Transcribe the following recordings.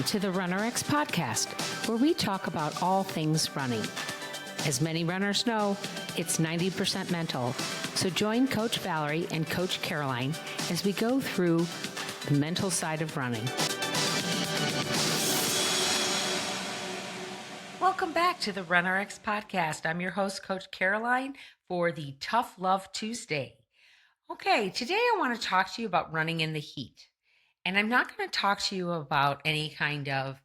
to the RunnerX podcast, where we talk about all things running. As many runners know, it's 90% mental. So join Coach Valerie and Coach Caroline as we go through the mental side of running. Welcome back to the RunnerX podcast. I'm your host, Coach Caroline, for the Tough Love Tuesday. Okay, today I want to talk to you about running in the heat. And I'm not going to talk to you about any kind of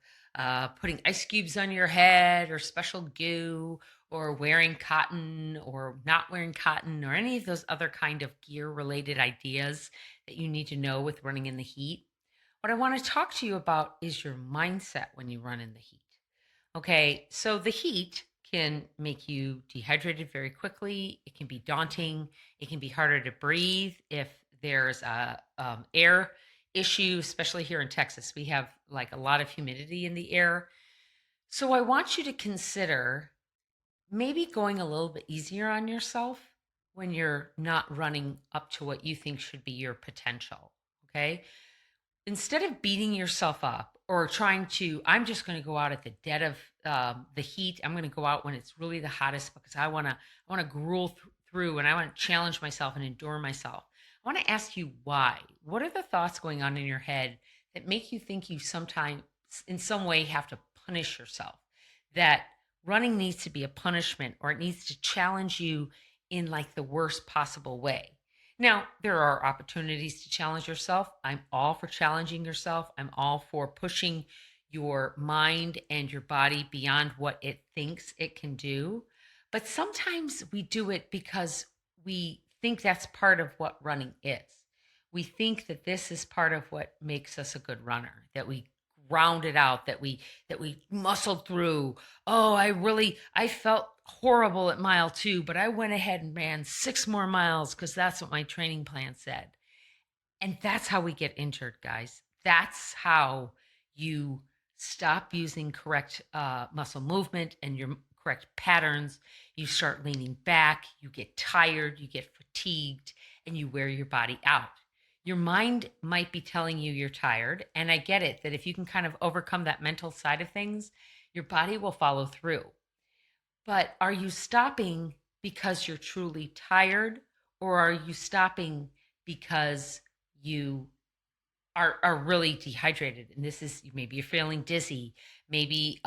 putting ice cubes on your head or special goo or wearing cotton or not wearing cotton or any of those other kind of gear-related ideas that you need to know with running in the heat. What I want to talk to you about is your mindset when you run in the heat. Okay, so the heat can make you dehydrated very quickly. It can be daunting. It can be harder to breathe if there's a air issue, especially here in Texas. We have like a lot of humidity in the air. So I want you to consider maybe going a little bit easier on yourself when you're not running up to what you think should be your potential. Okay. Instead of beating yourself up or trying to, I'm just going to go out at the dead of the heat. I'm going to go out when it's really the hottest because I want to gruel through and I want to challenge myself and endure myself. I want to ask you why. What are the thoughts going on in your head that make you think you sometimes, in some way, have to punish yourself? That running needs to be a punishment or it needs to challenge you in like the worst possible way. Now, there are opportunities to challenge yourself. I'm all for challenging yourself. I'm all for pushing your mind and your body beyond what it thinks it can do. But sometimes we do it because we think that's part of what running is. We think that this is part of what makes us a good runner, that we ground it out, that we muscled through. Oh, I felt horrible at mile 2, but I went ahead and ran 6 more miles because that's what my training plan said. And that's how we get injured, guys. That's how you stop using correct muscle movement and your correct patterns. You start leaning back, you get tired, you get fatigued, and you wear your body out. Your mind might be telling you you're tired, and I get it, that if you can kind of overcome that mental side of things, your body will follow through. But are you stopping because you're truly tired, or are you stopping because you are really dehydrated? And this is, maybe you're feeling dizzy, maybe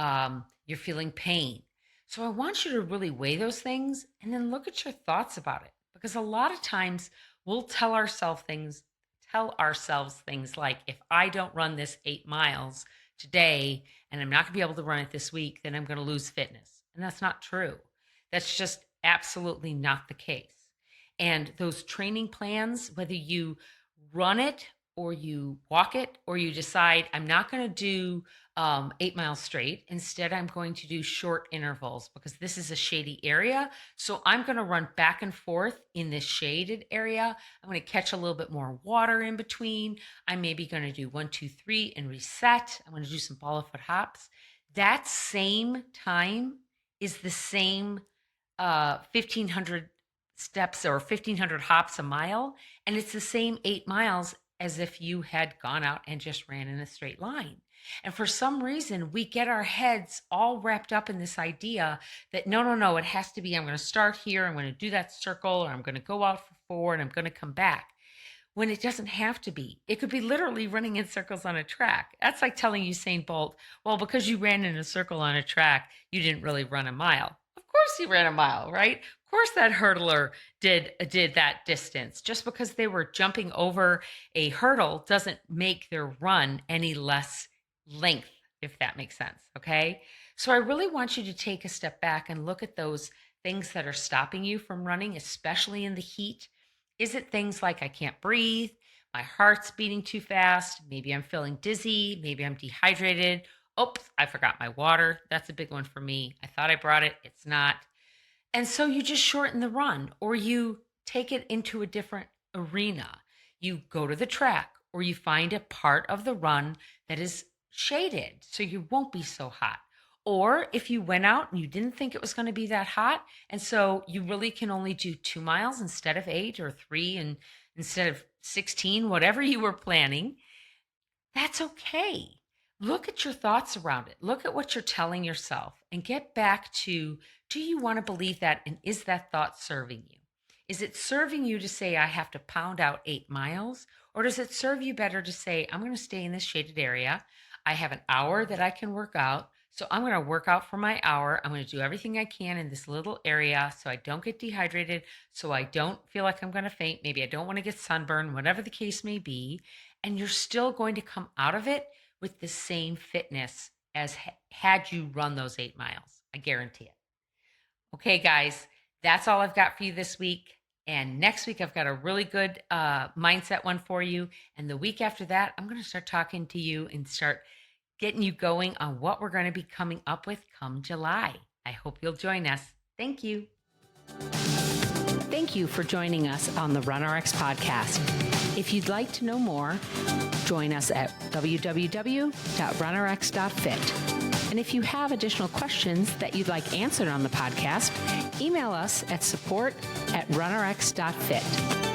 you're feeling pain. So I want you to really weigh those things and then look at your thoughts about it. Because a lot of times we'll tell ourselves things like, if I don't run this 8 miles today and I'm not going to be able to run it this week, then I'm going to lose fitness. And that's not true. That's just absolutely not the case. And those training plans, whether you run it or you walk it, or you decide I'm not going to do 8 miles straight. Instead, I'm going to do short intervals because this is a shady area. So I'm going to run back and forth in this shaded area. I'm going to catch a little bit more water in between. I'm maybe going to do 1, 2, 3 and reset. I'm going to do some ball of foot hops. That same time is the same 1,500 steps or 1,500 hops a mile. And it's the same 8 miles as if you had gone out and just ran in a straight line. And for some reason, we get our heads all wrapped up in this idea that no, it has to be, I'm going to start here, I'm going to do that circle, or I'm going to go out for 4 and I'm going to come back. When it doesn't have to be. It could be literally running in circles on a track. That's like telling Usain Bolt, well, because you ran in a circle on a track, you didn't really run a mile. Of course he ran a mile, right? Of course that hurdler did that distance. Just because they were jumping over a hurdle doesn't make their run any less length, if that makes sense, okay? So I really want you to take a step back and look at those things that are stopping you from running, especially in the heat. Is it things like I can't breathe, my heart's beating too fast, maybe I'm feeling dizzy, maybe I'm dehydrated, oops, I forgot my water. That's a big one for me. I thought I brought it, it's not. And so you just shorten the run, or you take it into a different arena. You go to the track, or you find a part of the run that is shaded so you won't be so hot. Or if you went out and you didn't think it was going to be that hot, and so you really can only do 2 miles instead of 8, or 3 and instead of 16, whatever you were planning, that's okay. Look at your thoughts around it. Look at what you're telling yourself and get back to, do you want to believe that? And is that thought serving you? Is it serving you to say, I have to pound out 8 miles? Or does it serve you better to say, I'm going to stay in this shaded area. I have an hour that I can work out. So I'm going to work out for my hour. I'm going to do everything I can in this little area so I don't get dehydrated, so I don't feel like I'm going to faint. Maybe I don't want to get sunburned, whatever the case may be. And you're still going to come out of it with the same fitness as had you run those 8 miles. I guarantee it. Okay, guys, that's all I've got for you this week. And next week, I've got a really good mindset one for you. And the week after that, I'm going to start talking to you and start getting you going on what we're going to be coming up with come July. I hope you'll join us. Thank you. Thank you for joining us on the RunRx podcast. If you'd like to know more, join us at www.runrx.fit. And if you have additional questions that you'd like answered on the podcast, email us at support@runrx.fit.